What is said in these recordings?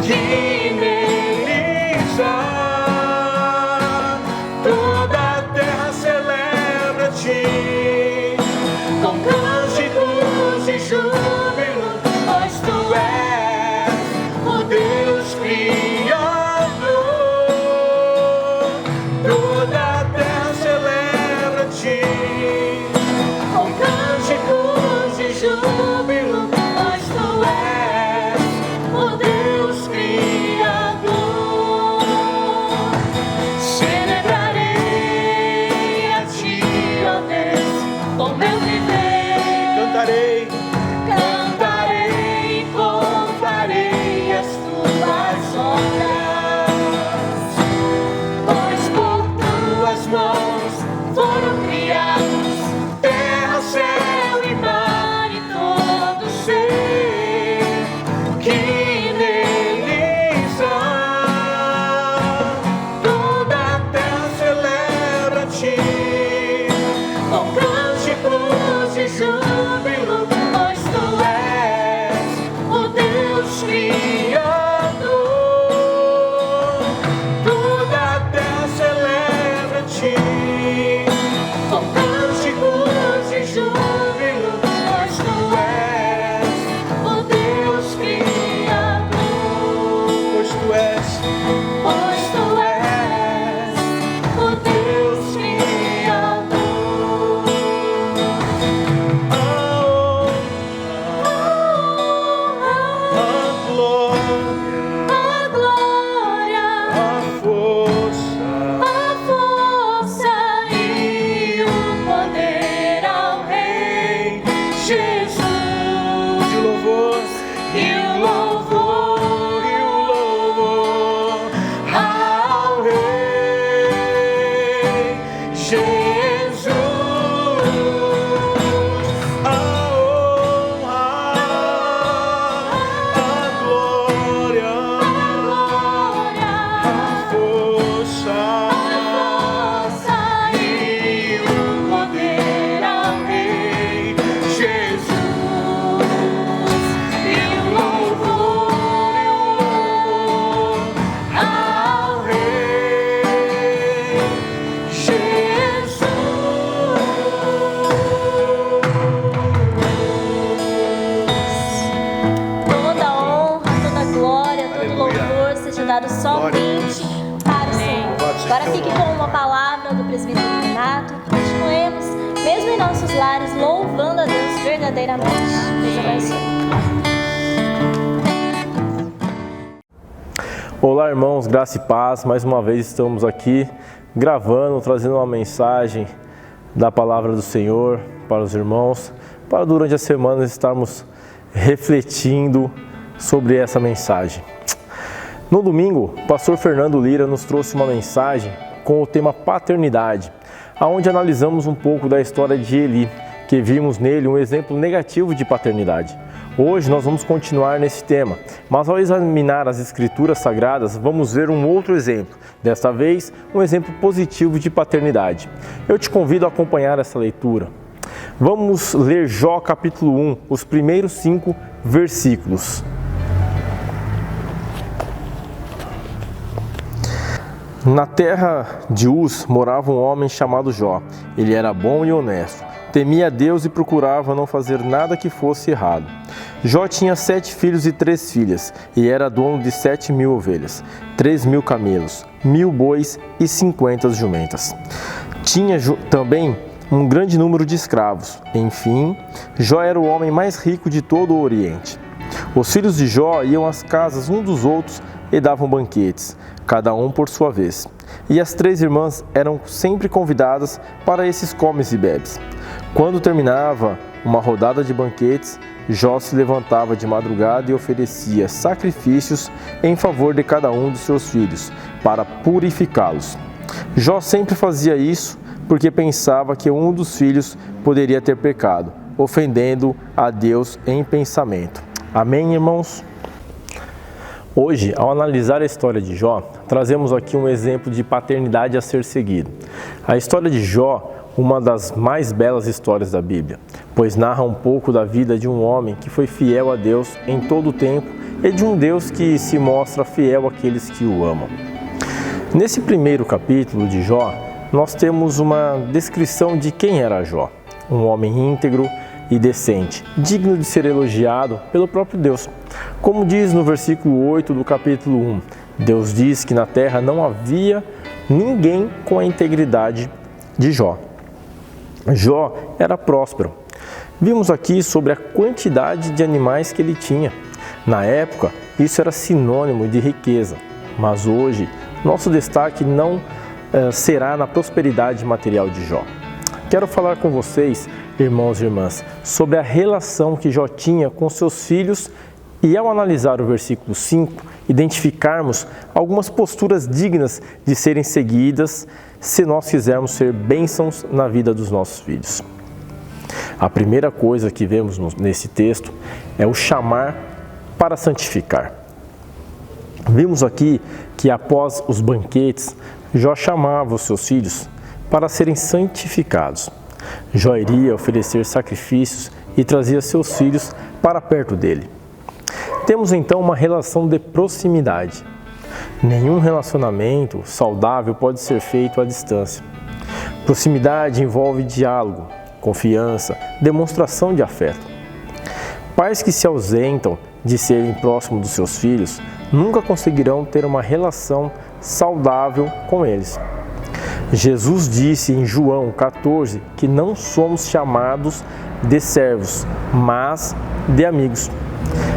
que nele está. Toda a terra celebra-te, com cânticos e júbilo, pois tu és o Deus Criador. Toda a terra celebra-te, com cânticos e júbilo, pois tu és o Deus Criador. Celebrarei a ti, ó Deus, com meu viver. Cantarei, Cantarei e contarei as tuas obras, pois por tuas mãos foram criados terra, céu e mar e todo ser que neles há. Toda a terra celebra-te, com cânticos e júbilo, pois tu és o Deus Criador. Toda a terra celebra-te, com cânticos e júbilo, pois tu és o Deus Criador. pois tu és. Pois tu és o Deus Criador. A glória, A glória, a força, a força e o poder ao Rei Jesus. de louvor, E o louvor ao Rei Jesus. a honra, a glória, a força, Força e o poder ao Rei Jesus. E o louvor ao Rei Jesus. Toda honra, toda glória, todo Aleluia. louvor seja dado somente para o Senhor. Louvado seja Agora teu fique nome. com uma palavra do presbítero Renato. Continuemos, mesmo em nossos lares, louvando a Deus verdadeiramente. Deus abençoe. Olá, irmãos, graça e paz. Mais uma vez estamos aqui gravando, trazendo uma mensagem da palavra do Senhor para os irmãos, para durante a semana estarmos refletindo sobre essa mensagem. No domingo, o pastor Fernando Lira nos trouxe uma mensagem com o tema paternidade, onde analisamos um pouco da história de Eli, que vimos nele um exemplo negativo de paternidade. Hoje nós vamos continuar nesse tema, mas ao examinar as escrituras sagradas, vamos ver um outro exemplo, desta vez um exemplo positivo de paternidade. Eu te convido a acompanhar essa leitura. Vamos ler Jó capítulo 1, os primeiros 5 versículos. Na terra de Uz morava um homem chamado Jó. Ele era bom e honesto, temia a Deus e procurava não fazer nada que fosse errado. Jó tinha 7 filhos e 3 filhas, e era dono de 7.000 ovelhas, 3.000 camelos, 1.000 bois e 50 jumentas. Tinha também um grande número de escravos. Enfim, Jó era o homem mais rico de todo o Oriente. Os filhos de Jó iam às casas um dos outros e davam banquetes, cada um por sua vez. E as 3 irmãs eram sempre convidadas para esses comes e bebes. Quando terminava uma rodada de banquetes, Jó se levantava de madrugada e oferecia sacrifícios em favor de cada um dos seus filhos, para purificá-los. Jó sempre fazia isso porque pensava que um dos filhos poderia ter pecado, ofendendo a Deus em pensamento. Amém, irmãos? Hoje, ao analisar a história de Jó, trazemos aqui um exemplo de paternidade a ser seguido. A história de Jó, uma das mais belas histórias da Bíblia, pois narra um pouco da vida de um homem que foi fiel a Deus em todo o tempo e de um Deus que se mostra fiel àqueles que o amam. Nesse primeiro capítulo de Jó, nós temos uma descrição de quem era Jó, um homem íntegro e decente, digno de ser elogiado pelo próprio Deus. Como diz no versículo 8 do capítulo 1, Deus diz que na terra não havia ninguém com a integridade de Jó. Jó era próspero. Vimos aqui sobre a quantidade de animais que ele tinha. Na época, isso era sinônimo de riqueza, mas hoje, nosso destaque não será na prosperidade material de Jó. Quero falar com vocês, irmãos e irmãs, sobre a relação que Jó tinha com seus filhos e, ao analisar o versículo 5, identificarmos algumas posturas dignas de serem seguidas se nós quisermos ser bênçãos na vida dos nossos filhos. A primeira coisa que vemos nesse texto é o chamar para santificar. Vimos aqui que após os banquetes, Jó chamava os seus filhos para serem santificados. Jó iria oferecer sacrifícios e trazia seus filhos para perto dele. Temos então uma relação de proximidade. Nenhum relacionamento saudável pode ser feito à distância. Proximidade envolve diálogo, confiança, demonstração de afeto. Pais que se ausentam de serem próximos dos seus filhos nunca conseguirão ter uma relação saudável com eles. Jesus disse em João 14 que não somos chamados de servos, mas de amigos.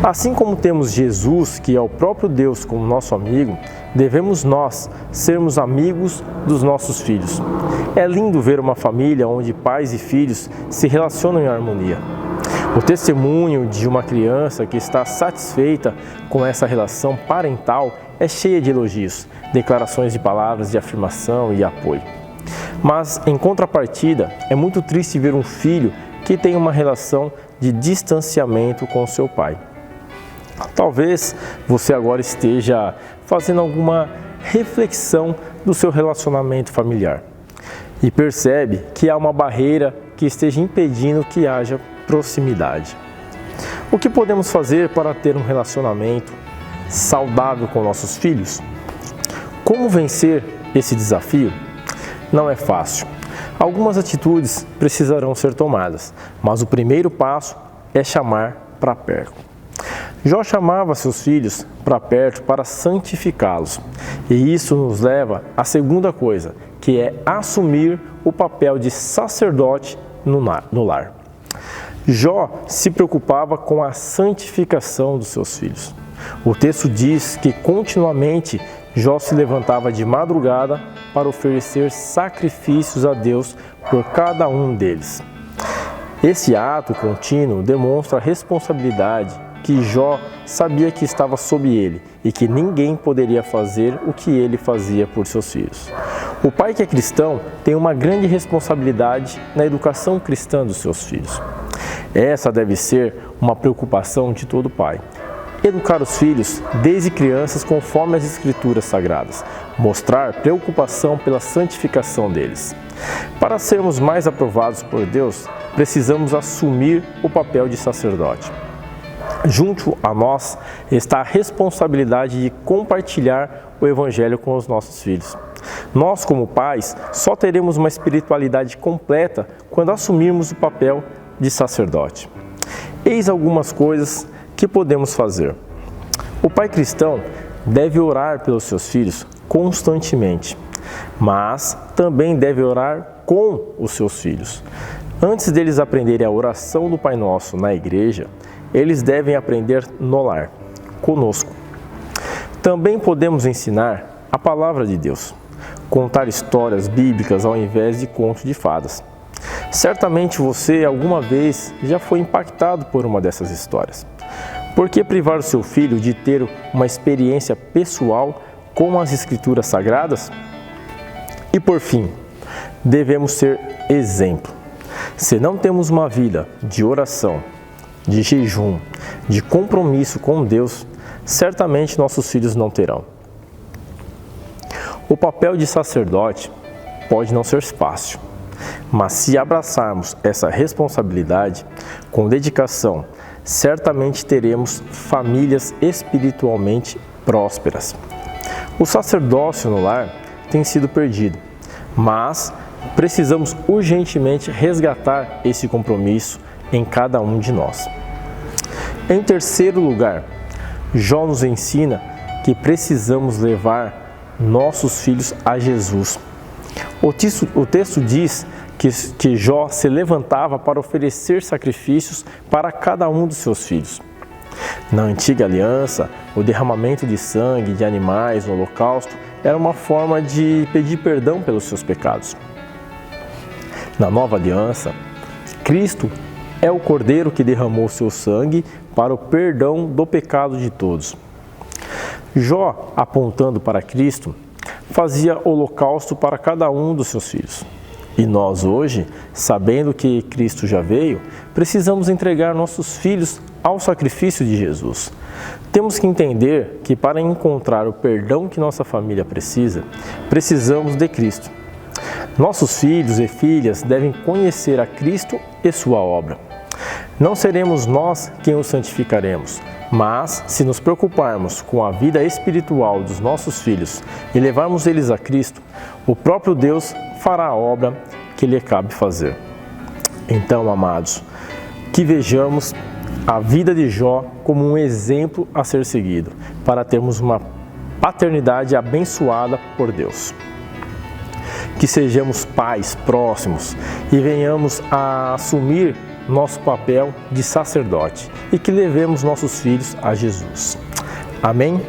Assim como temos Jesus, que é o próprio Deus, como nosso amigo, devemos nós sermos amigos dos nossos filhos. É lindo ver uma família onde pais e filhos se relacionam em harmonia. O testemunho de uma criança que está satisfeita com essa relação parental é cheia de elogios, declarações de palavras de afirmação e apoio. Mas, em contrapartida, é muito triste ver um filho que tem uma relação de distanciamento com seu pai. Talvez você agora esteja fazendo alguma reflexão do seu relacionamento familiar e percebe que há uma barreira que esteja impedindo que haja proximidade. O que podemos fazer para ter um relacionamento saudável com nossos filhos? Como vencer esse desafio? Não é fácil. Algumas atitudes precisarão ser tomadas, mas o primeiro passo é chamar para perto. Jó chamava seus filhos para perto para santificá-los. E isso nos leva à segunda coisa, que é assumir o papel de sacerdote no lar. Jó se preocupava com a santificação dos seus filhos. O texto diz que continuamente Jó se levantava de madrugada para oferecer sacrifícios a Deus por cada um deles. Esse ato contínuo demonstra a responsabilidade que Jó sabia que estava sob ele e que ninguém poderia fazer o que ele fazia por seus filhos. O pai que é cristão tem uma grande responsabilidade na educação cristã dos seus filhos. Essa deve ser uma preocupação de todo pai. Educar os filhos desde crianças conforme as Escrituras Sagradas, mostrar preocupação pela santificação deles. Para sermos mais aprovados por Deus, precisamos assumir o papel de sacerdote. Junto a nós está a responsabilidade de compartilhar o Evangelho com os nossos filhos. Nós, como pais, só teremos uma espiritualidade completa quando assumirmos o papel de sacerdote. Eis algumas coisas que podemos fazer. O pai cristão deve orar pelos seus filhos constantemente, mas também deve orar com os seus filhos. Antes deles aprenderem a oração do Pai Nosso na igreja, eles devem aprender no lar, conosco. Também podemos ensinar a palavra de Deus, contar histórias bíblicas ao invés de contos de fadas. Certamente você alguma vez já foi impactado por uma dessas histórias. Por que privar o seu filho de ter uma experiência pessoal com as Escrituras Sagradas? E por fim, devemos ser exemplo. Se não temos uma vida de oração, de jejum, de compromisso com Deus, certamente nossos filhos não terão. O papel de sacerdote pode não ser fácil, mas se abraçarmos essa responsabilidade com dedicação, certamente teremos famílias espiritualmente prósperas. O sacerdócio no lar tem sido perdido, mas precisamos urgentemente resgatar esse compromisso em cada um de nós. Em terceiro lugar, Jó nos ensina que precisamos levar nossos filhos a Jesus. O texto diz que Jó se levantava para oferecer sacrifícios para cada um dos seus filhos. Na antiga aliança, o derramamento de sangue de animais no holocausto era uma forma de pedir perdão pelos seus pecados. Na nova aliança, Cristo é o Cordeiro que derramou seu sangue para o perdão do pecado de todos. Jó, apontando para Cristo, fazia holocausto para cada um dos seus filhos. E nós hoje, sabendo que Cristo já veio, precisamos entregar nossos filhos ao sacrifício de Jesus. Temos que entender que para encontrar o perdão que nossa família precisa, precisamos de Cristo. Nossos filhos e filhas devem conhecer a Cristo e sua obra. Não seremos nós quem os santificaremos, mas se nos preocuparmos com a vida espiritual dos nossos filhos e levarmos eles a Cristo, o próprio Deus fará a obra que lhe cabe fazer. Então, amados, que vejamos a vida de Jó como um exemplo a ser seguido, para termos uma paternidade abençoada por Deus. Que sejamos pais próximos e venhamos a assumir nosso papel de sacerdote e que levemos nossos filhos a Jesus. Amém?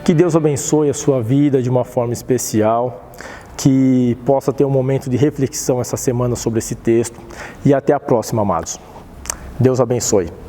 Que Deus abençoe a sua vida de uma forma especial, que possa ter um momento de reflexão essa semana sobre esse texto e até a próxima, amados. Deus abençoe.